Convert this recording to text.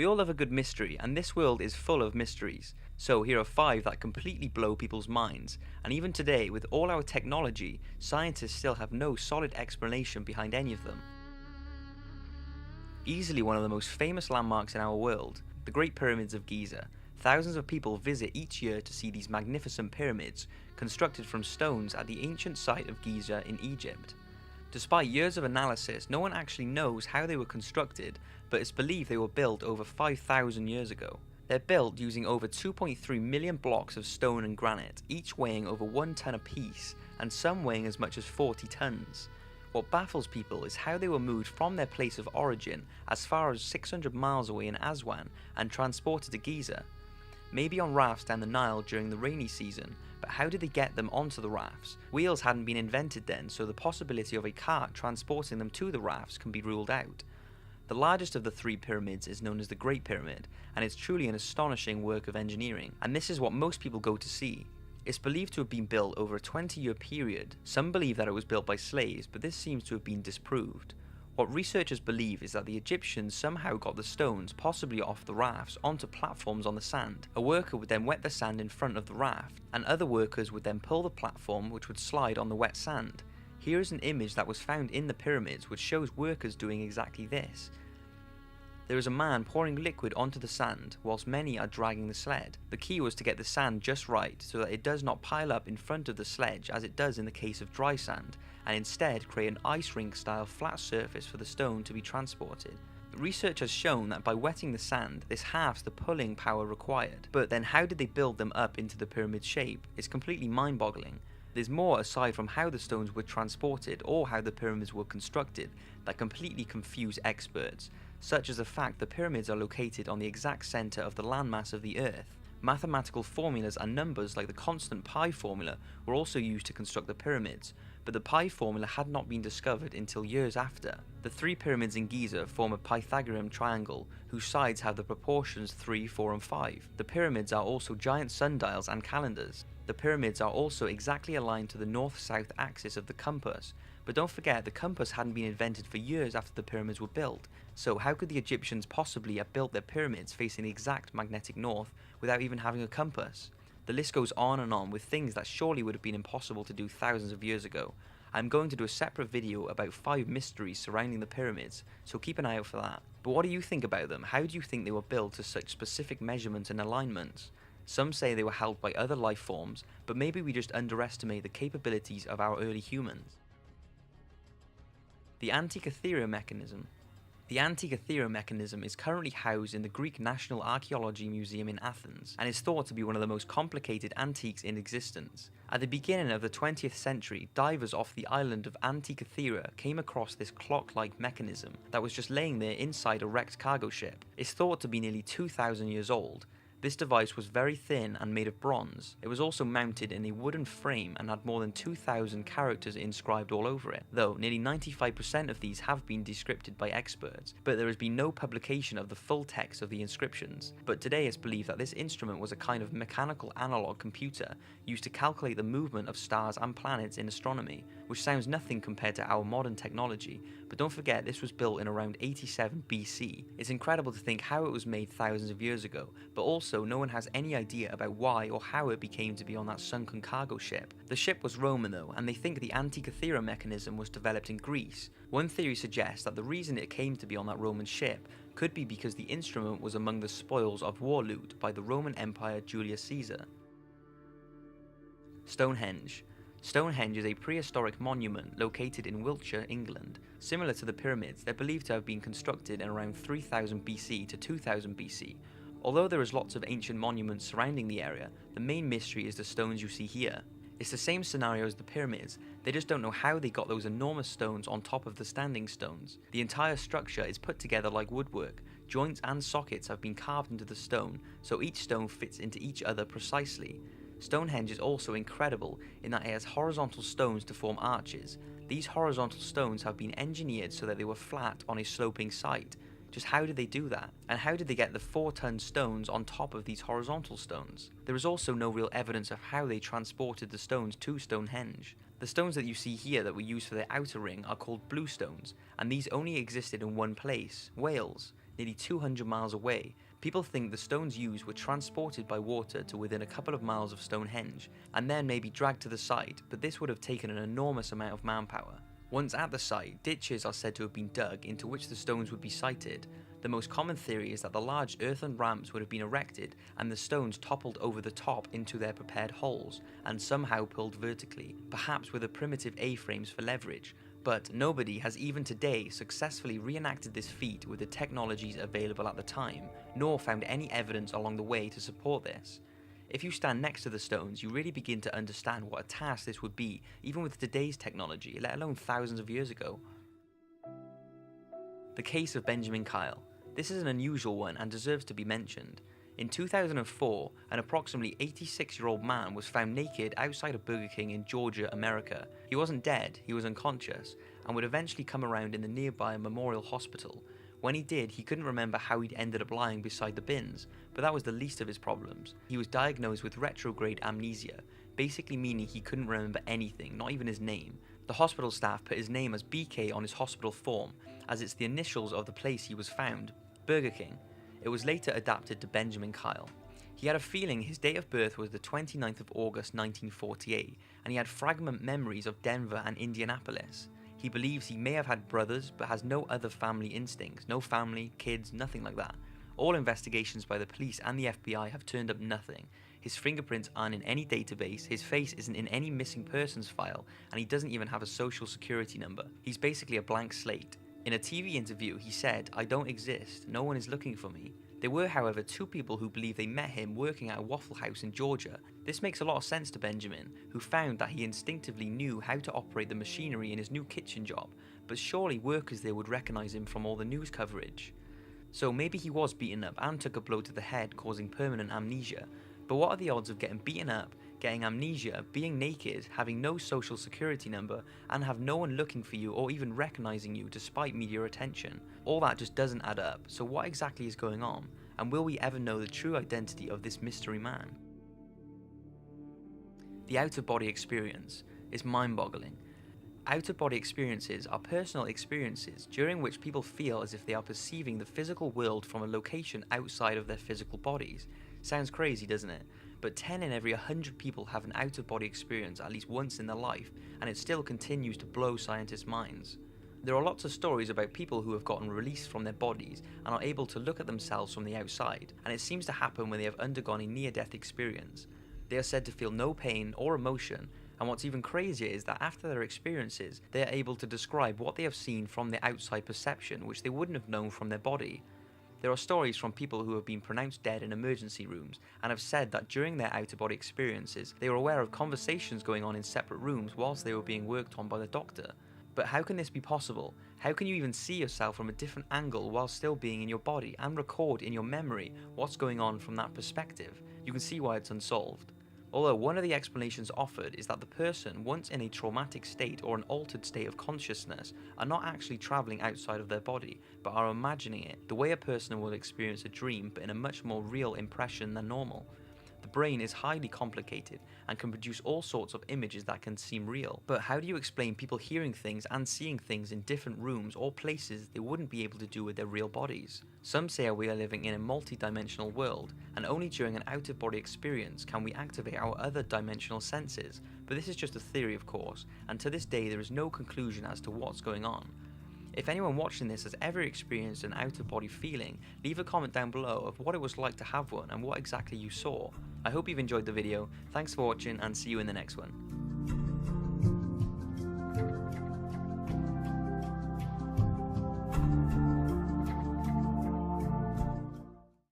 We all love a good mystery, and this world is full of mysteries. So here are 5 that completely blow people's minds, and even today, with all our technology, scientists still have no solid explanation behind any of them. Easily one of the most famous landmarks in our world, the Great Pyramids of Giza. Thousands of people visit each year to see these magnificent pyramids, constructed from stones at the ancient site of Giza in Egypt. Despite years of analysis, no one actually knows how they were constructed, but it's believed they were built over 5,000 years ago. They're built using over 2.3 million blocks of stone and granite, each weighing over 1 ton apiece, and some weighing as much as 40 tons. What baffles people is how they were moved from their place of origin as far as 600 miles away in Aswan and transported to Giza. Maybe on rafts down the Nile during the rainy season, but how did they get them onto the rafts? Wheels hadn't been invented then, so the possibility of a cart transporting them to the rafts can be ruled out. The largest of the 3 pyramids is known as the Great Pyramid, and it's truly an astonishing work of engineering, and this is what most people go to see. It's believed to have been built over a 20-year period. Some believe that it was built by slaves, but this seems to have been disproved. What researchers believe is that the Egyptians somehow got the stones, possibly off the rafts, onto platforms on the sand. A worker would then wet the sand in front of the raft, and other workers would then pull the platform, which would slide on the wet sand. Here is an image that was found in the pyramids which shows workers doing exactly this. There is a man pouring liquid onto the sand, whilst many are dragging the sled. The key was to get the sand just right, so that it does not pile up in front of the sledge as it does in the case of dry sand, and instead create an ice rink style flat surface for the stone to be transported. Research has shown that by wetting the sand, this halves the pulling power required. But then how did they build them up into the pyramid shape? It's completely mind-boggling. There's more aside from how the stones were transported or how the pyramids were constructed that completely confuse experts, such as the fact the pyramids are located on the exact center of the landmass of the Earth. Mathematical formulas and numbers like the constant pi formula were also used to construct the pyramids, but the pi formula had not been discovered until years after. The 3 pyramids in Giza form a Pythagorean triangle whose sides have the proportions 3, 4 and 5. The pyramids are also giant sundials and calendars. The pyramids are also exactly aligned to the north-south axis of the compass, but don't forget the compass hadn't been invented for years after the pyramids were built, so how could the Egyptians possibly have built their pyramids facing the exact magnetic north without even having a compass? The list goes on and on with things that surely would have been impossible to do thousands of years ago. I'm going to do a separate video about 5 mysteries surrounding the pyramids, so keep an eye out for that. But what do you think about them? How do you think they were built to such specific measurements and alignments? Some say they were held by other life forms, but maybe we just underestimate the capabilities of our early humans. The Antikythera Mechanism. The Antikythera Mechanism is currently housed in the Greek National Archaeology Museum in Athens, and is thought to be one of the most complicated antiques in existence. At the beginning of the 20th century, divers off the island of Antikythera came across this clock-like mechanism that was just laying there inside a wrecked cargo ship. It's thought to be nearly 2,000 years old. This device was very thin and made of bronze. It was also mounted in a wooden frame and had more than 2,000 characters inscribed all over it, though nearly 95% of these have been decrypted by experts, but there has been no publication of the full text of the inscriptions. But today it's believed that this instrument was a kind of mechanical analog computer used to calculate the movement of stars and planets in astronomy, which sounds nothing compared to our modern technology, but don't forget this was built in around 87 BC. It's incredible to think how it was made thousands of years ago, but also no one has any idea about why or how it became to be on that sunken cargo ship. The ship was Roman though, and they think the Antikythera mechanism was developed in Greece. One theory suggests that the reason it came to be on that Roman ship could be because the instrument was among the spoils of war loot by the Roman Empire Julius Caesar. Stonehenge. Stonehenge is a prehistoric monument located in Wiltshire, England. Similar to the pyramids, they're believed to have been constructed in around 3000 BC to 2000 BC. Although there is lots of ancient monuments surrounding the area, the main mystery is the stones you see here. It's the same scenario as the pyramids, they just don't know how they got those enormous stones on top of the standing stones. The entire structure is put together like woodwork. Joints and sockets have been carved into the stone, so each stone fits into each other precisely. Stonehenge is also incredible in that it has horizontal stones to form arches. These horizontal stones have been engineered so that they were flat on a sloping site. Just how did they do that? And how did they get the 4-ton stones on top of these horizontal stones? There is also no real evidence of how they transported the stones to Stonehenge. The stones that you see here that were used for the outer ring are called blue stones, and these only existed in one place, Wales, nearly 200 miles away. People think the stones used were transported by water to within a couple of miles of Stonehenge, and then maybe dragged to the site, but this would have taken an enormous amount of manpower. Once at the site, ditches are said to have been dug into which the stones would be sited. The most common theory is that the large earthen ramps would have been erected and the stones toppled over the top into their prepared holes and somehow pulled vertically, perhaps with a primitive A-frames for leverage. But nobody has even today successfully reenacted this feat with the technologies available at the time, nor found any evidence along the way to support this. If you stand next to the stones, you really begin to understand what a task this would be, even with today's technology, let alone thousands of years ago. The case of Benjamin Kyle. This is an unusual one and deserves to be mentioned. In 2004, an approximately 86-year-old man was found naked outside of Burger King in Georgia, America. He wasn't dead, he was unconscious, and would eventually come around in the nearby Memorial Hospital. When he did, he couldn't remember how he'd ended up lying beside the bins, but that was the least of his problems. He was diagnosed with retrograde amnesia, basically meaning he couldn't remember anything, not even his name. The hospital staff put his name as BK on his hospital form, as it's the initials of the place he was found, Burger King. It was later adapted to Benjamin Kyle. He had a feeling his date of birth was the 29th of August 1948, and he had fragment memories of Denver and Indianapolis. He believes he may have had brothers, but has no other family instincts, no family, kids, nothing like that. All investigations by the police and the FBI have turned up nothing. His fingerprints aren't in any database, his face isn't in any missing persons file, and he doesn't even have a social security number. He's basically a blank slate. In a TV interview, he said, "I don't exist, no one is looking for me." There were, however, two people who believe they met him working at a Waffle House in Georgia. This makes a lot of sense to Benjamin, who found that he instinctively knew how to operate the machinery in his new kitchen job, but surely workers there would recognize him from all the news coverage. So maybe he was beaten up and took a blow to the head, causing permanent amnesia. But what are the odds of getting beaten up, getting amnesia, being naked, having no social security number, and have no one looking for you or even recognizing you despite media attention? All that just doesn't add up, so what exactly is going on? And will we ever know the true identity of this mystery man? The out-of-body experience is mind-boggling. Out-of-body experiences are personal experiences during which people feel as if they are perceiving the physical world from a location outside of their physical bodies. Sounds crazy, doesn't it? But 10 in every 100 people have an out-of-body experience at least once in their life, and it still continues to blow scientists' minds. There are lots of stories about people who have gotten released from their bodies and are able to look at themselves from the outside, and it seems to happen when they have undergone a near-death experience. They are said to feel no pain or emotion, and what's even crazier is that after their experiences, they are able to describe what they have seen from the outside perception, which they wouldn't have known from their body. There are stories from people who have been pronounced dead in emergency rooms and have said that during their out-of-body experiences, they were aware of conversations going on in separate rooms whilst they were being worked on by the doctor. But how can this be possible? How can you even see yourself from a different angle while still being in your body and record in your memory what's going on from that perspective? You can see why it's unsolved. Although one of the explanations offered is that the person, once in a traumatic state or an altered state of consciousness, are not actually travelling outside of their body, but are imagining it, the way a person will experience a dream but in a much more real impression than normal. The brain is highly complicated and can produce all sorts of images that can seem real. But how do you explain people hearing things and seeing things in different rooms or places they wouldn't be able to do with their real bodies? Some say we are living in a multi-dimensional world, and only during an out-of-body experience can we activate our other dimensional senses. But this is just a theory, of course, and to this day there is no conclusion as to what's going on. If anyone watching this has ever experienced an out-of-body feeling, leave a comment down below of what it was like to have one and what exactly you saw. I hope you've enjoyed the video, thanks for watching and see you in the next one.